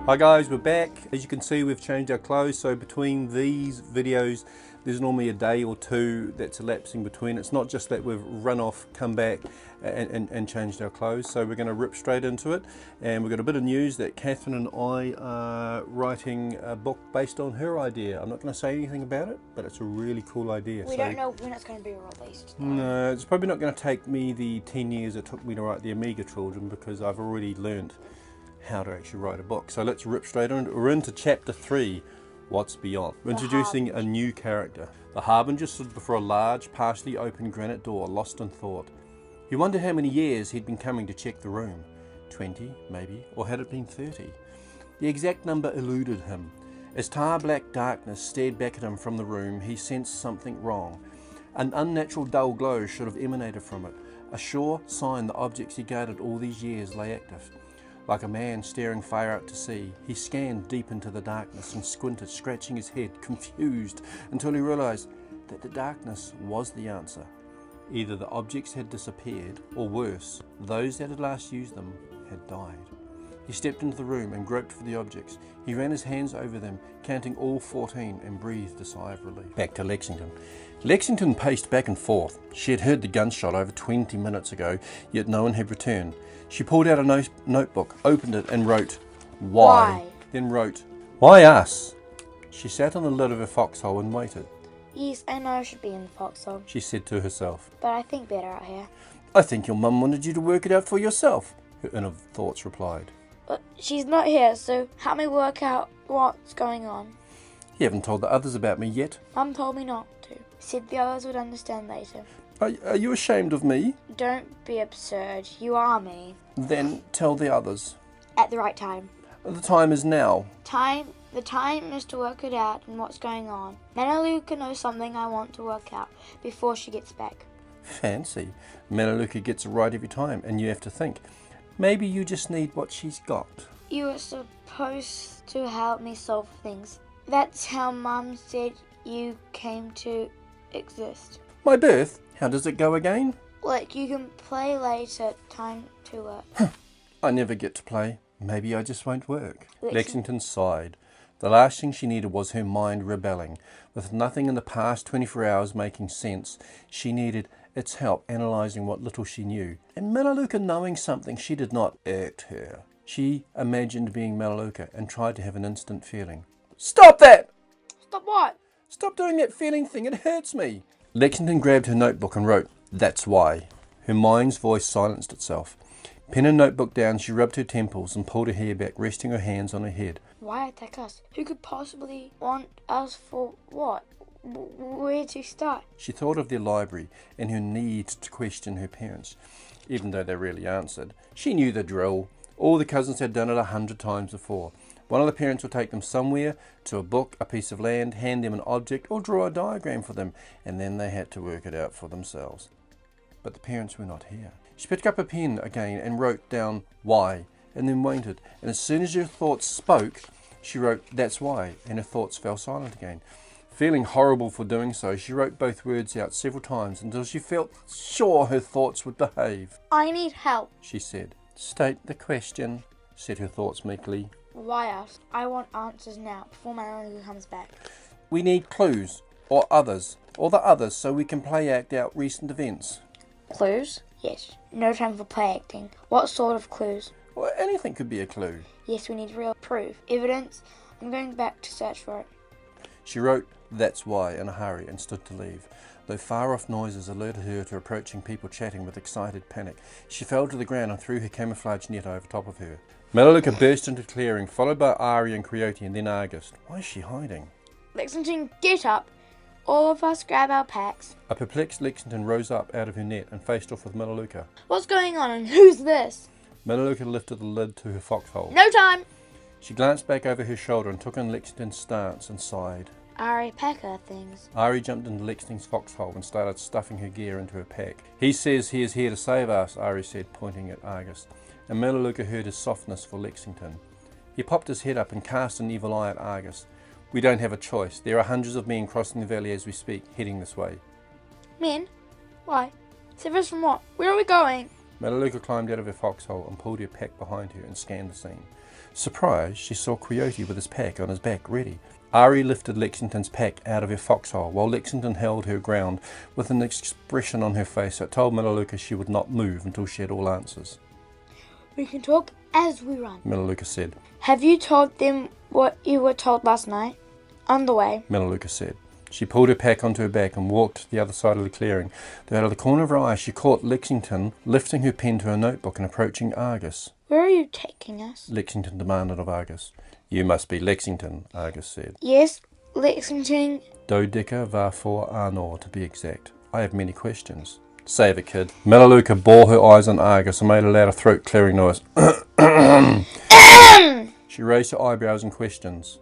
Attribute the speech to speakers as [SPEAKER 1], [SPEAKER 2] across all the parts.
[SPEAKER 1] Hi guys, we're back. As you can see, we've changed our clothes, so between these videos there's normally a day or two that's elapsing between. It's not just that we've run off, come back and changed our clothes, so we're going to rip straight into it. And we've got a bit of news that Catherine and I are writing a book based on her idea. I'm not going to say anything about it, but it's a really cool idea.
[SPEAKER 2] We don't know when it's going to be released, though.
[SPEAKER 1] No, it's probably not going to take me the 10 years it took me to write the Amiga Children, because I've already learnt how to actually write a book. So let's rip straight on. We're into chapter 3, What's Beyond. We're introducing a new character. The Harbinger stood before a large, partially open granite door, lost in thought. He wondered how many years he'd been coming to check the room. 20, maybe, or had it been 30? The exact number eluded him. As tar-black darkness stared back at him from the room, he sensed something wrong. An unnatural dull glow should have emanated from it, a sure sign the objects he guarded all these years lay active. Like a man staring far out to sea, he scanned deep into the darkness and squinted, scratching his head, confused, until he realised that the darkness was the answer. Either the objects had disappeared, or worse, those that had last used them had died. He stepped into the room and groped for the objects. He ran his hands over them, counting all 14, and breathed a sigh of relief. Back to Lexington. Lexington paced back and forth. She had heard the gunshot over 20 minutes ago, yet no one had returned. She pulled out a notebook, opened it and wrote, Why? Then wrote, Why us? She sat on the lid of her foxhole and waited.
[SPEAKER 2] Yes, I know I should be in the foxhole,
[SPEAKER 1] she said to herself.
[SPEAKER 2] But I think better out here.
[SPEAKER 1] I think your mum wanted you to work it out for yourself, her inner thoughts replied.
[SPEAKER 2] But she's not here, so help me work out what's going on.
[SPEAKER 1] You haven't told the others about me yet.
[SPEAKER 2] Mum told me not to. Said the others would understand later.
[SPEAKER 1] Are you ashamed of me?
[SPEAKER 2] Don't be absurd. You are me.
[SPEAKER 1] Then tell the others.
[SPEAKER 2] At the right time.
[SPEAKER 1] The time is now.
[SPEAKER 2] The time is to work it out and what's going on. Melaleuca knows something I want to work out before she gets back.
[SPEAKER 1] Fancy. Melaleuca gets it right every time, and you have to think. Maybe you just need what she's got.
[SPEAKER 2] You were supposed to help me solve things. That's how Mum said you came to exist.
[SPEAKER 1] My birth? How does it go again?
[SPEAKER 2] Like, you can play later. Time to work.
[SPEAKER 1] I never get to play. Maybe I just won't work. Lexington sighed. The last thing she needed was her mind rebelling. With nothing in the past 24 hours making sense, she needed its help analysing what little she knew. And Melaleuca knowing something she did not irked her. She imagined being Melaleuca and tried to have an instant feeling. Stop that!
[SPEAKER 2] Stop what?
[SPEAKER 1] Stop doing that feeling thing, it hurts me. Lexington grabbed her notebook and wrote, That's why. Her mind's voice silenced itself. Pen and notebook down, she rubbed her temples and pulled her hair back, resting her hands on her head.
[SPEAKER 2] Why attack us? Who could possibly want us for what? Where to start?
[SPEAKER 1] She thought of their library and her need to question her parents, even though they rarely answered. She knew the drill. All the cousins had done it 100 times before. One of the parents would take them somewhere, to a book, a piece of land, hand them an object, or draw a diagram for them, and then they had to work it out for themselves. But the parents were not here. She picked up a pen again and wrote down why, and then waited. And as soon as her thoughts spoke, she wrote, That's why, and her thoughts fell silent again. Feeling horrible for doing so, she wrote both words out several times until she felt sure her thoughts would behave.
[SPEAKER 2] I need help,
[SPEAKER 1] she said. State the question, said her thoughts meekly.
[SPEAKER 2] Why us? I want answers now, before Melaleuca comes back.
[SPEAKER 1] We need clues, or the others, so we can play act out recent events.
[SPEAKER 2] Clues? Yes. No time for play acting. What sort of clues?
[SPEAKER 1] Well, anything could be a clue.
[SPEAKER 2] Yes, we need real proof. Evidence. I'm going back to search for it.
[SPEAKER 1] She wrote, That's why, in a hurry, and stood to leave. Though far-off noises alerted her to approaching people chatting with excited panic, she fell to the ground and threw her camouflage net over top of her. Melaleuca burst into clearing, followed by Ari and Quixote and then Argus. Why is she hiding?
[SPEAKER 2] Lexington, get up! All of us grab our packs.
[SPEAKER 1] A perplexed Lexington rose up out of her net and faced off with Melaleuca.
[SPEAKER 2] What's going on and who's this?
[SPEAKER 1] Melaleuca lifted the lid to her foxhole.
[SPEAKER 2] No time!
[SPEAKER 1] She glanced back over her shoulder and took in Lexington's stance and sighed.
[SPEAKER 2] Ari, pack her things.
[SPEAKER 1] Ari jumped into Lexington's foxhole and started stuffing her gear into her pack. He says he is here to save us, Ari said, pointing at Argus. And Melaleuca heard his softness for Lexington. He popped his head up and cast an evil eye at Argus. We don't have a choice. There are hundreds of men crossing the valley as we speak, heading this way.
[SPEAKER 2] Men? Why? Save us from what? Where are we going?
[SPEAKER 1] Melaleuca climbed out of her foxhole and pulled her pack behind her and scanned the scene. Surprised, she saw Quixote with his pack on his back, ready. Ari lifted Lexington's pack out of her foxhole, while Lexington held her ground with an expression on her face that told Melaleuca she would not move until she had all answers.
[SPEAKER 2] We can talk as we run,
[SPEAKER 1] Melaleuca said.
[SPEAKER 2] Have you told them what you were told last night? On the way,
[SPEAKER 1] Melaleuca said. She pulled her pack onto her back and walked to the other side of the clearing. Though out of the corner of her eye, she caught Lexington lifting her pen to her notebook and approaching Argus.
[SPEAKER 2] Where are you taking us?
[SPEAKER 1] Lexington demanded of Argus. You must be Lexington, Argus said.
[SPEAKER 2] Yes, Lexington.
[SPEAKER 1] Dodeca varfor Arnor, to be exact. I have many questions. Save it, kid. Melaleuca bore her eyes on Argus and made a louder throat-clearing noise. She raised her eyebrows in questions.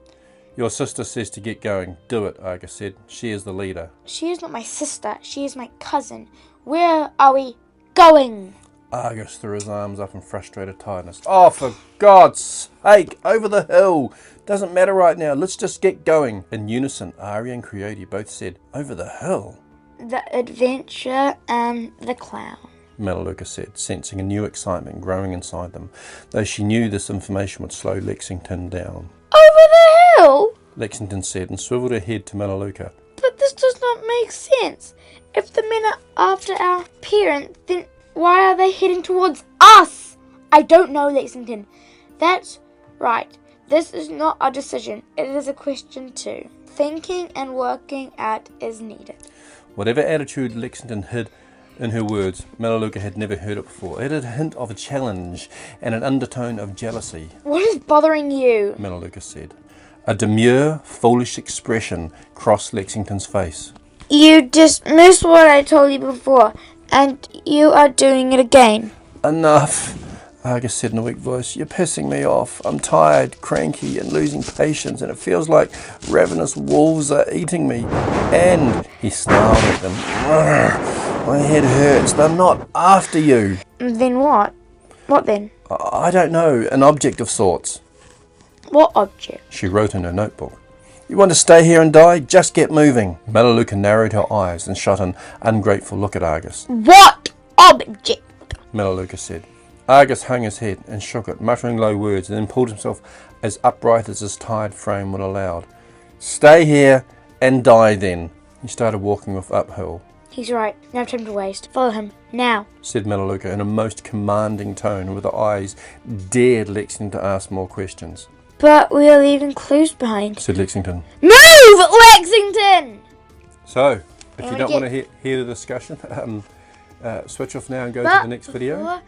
[SPEAKER 1] Your sister says to get going. Do it, Argus said. She is the leader.
[SPEAKER 2] She is not my sister. She is my cousin. Where are we going?
[SPEAKER 1] Argus threw his arms up in frustrated tiredness. Oh, for God's sake, over the hill. Doesn't matter right now. Let's just get going. In unison, Ari and Quixote both said, over the hill.
[SPEAKER 2] The adventure and the clown,
[SPEAKER 1] Melaleuca said, sensing a new excitement growing inside them, though she knew this information would slow Lexington down.
[SPEAKER 2] Over the hill?
[SPEAKER 1] Lexington said and swiveled her head to Melaleuca.
[SPEAKER 2] But this does not make sense. If the men are after our parent, then why are they heading towards us? I don't know, Lexington. That's right. This is not a decision. It is a question too. Thinking and working out is needed.
[SPEAKER 1] Whatever attitude Lexington hid in her words, Melaleuca had never heard it before. It had a hint of a challenge and an undertone of jealousy.
[SPEAKER 2] What is bothering you?
[SPEAKER 1] Melaleuca said. A demure, foolish expression crossed Lexington's face.
[SPEAKER 2] You dismissed what I told you before, and you are doing it again.
[SPEAKER 1] Enough, Argus said in a weak voice. You're pissing me off. I'm tired, cranky, and losing patience, and it feels like ravenous wolves are eating me. And he snarled at them. My head hurts. They're not after you.
[SPEAKER 2] Then what? What then?
[SPEAKER 1] I don't know. An object of sorts.
[SPEAKER 2] What object?
[SPEAKER 1] She wrote in her notebook. You want to stay here and die? Just get moving. Melaleuca narrowed her eyes and shot an ungrateful look at Argus.
[SPEAKER 2] What object?
[SPEAKER 1] Melaleuca said. Argus hung his head and shook it, muttering low words, and then pulled himself as upright as his tired frame would allow. Stay here and die then. He started walking off uphill.
[SPEAKER 2] He's right. No time to waste. Follow him. Now,
[SPEAKER 1] said Melaleuca in a most commanding tone, with her eyes dared Lexington to ask more questions.
[SPEAKER 2] But we are leaving clues behind,
[SPEAKER 1] said Lexington.
[SPEAKER 2] Move, Lexington!
[SPEAKER 1] So, if you don't want to hear the discussion, switch off now and go to the next video.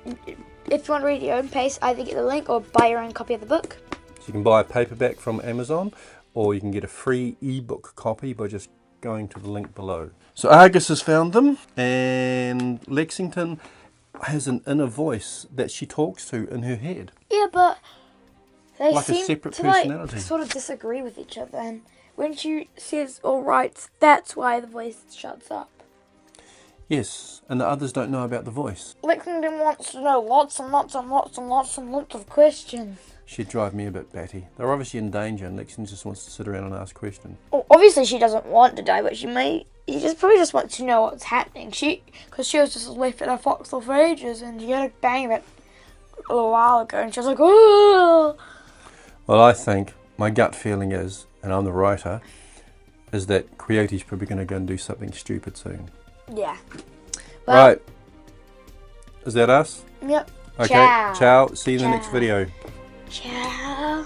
[SPEAKER 2] If you want to read at your own pace, either get the link or buy your own copy of the book.
[SPEAKER 1] So you can buy a paperback from Amazon, or you can get a free ebook copy by just going to the link below. So Argus has found them, and Lexington has an inner voice that she talks to in her head.
[SPEAKER 2] Yeah, but they
[SPEAKER 1] like
[SPEAKER 2] seem
[SPEAKER 1] a separate
[SPEAKER 2] to
[SPEAKER 1] personality.
[SPEAKER 2] sort of disagree with each other, and when she says all right, that's why the voice shuts up.
[SPEAKER 1] Yes, and the others don't know about the voice.
[SPEAKER 2] Lexington wants to know lots and lots and lots and lots and lots of questions.
[SPEAKER 1] She'd drive me a bit batty. They're obviously in danger, and Lexington just wants to sit around and ask questions.
[SPEAKER 2] Well, obviously she doesn't want to die, but she probably just wants to know what's happening. Because she was just left at her foxhole for ages, and she had a bang of it a little while ago, and she was like, oh.
[SPEAKER 1] Well, I think my gut feeling is, and I'm the writer, is that Quixote's probably going to go and do something stupid soon.
[SPEAKER 2] Yeah. Well,
[SPEAKER 1] right. Is that us?
[SPEAKER 2] Yep.
[SPEAKER 1] Okay.
[SPEAKER 2] Ciao.
[SPEAKER 1] Ciao. See you in the next video.
[SPEAKER 2] Ciao.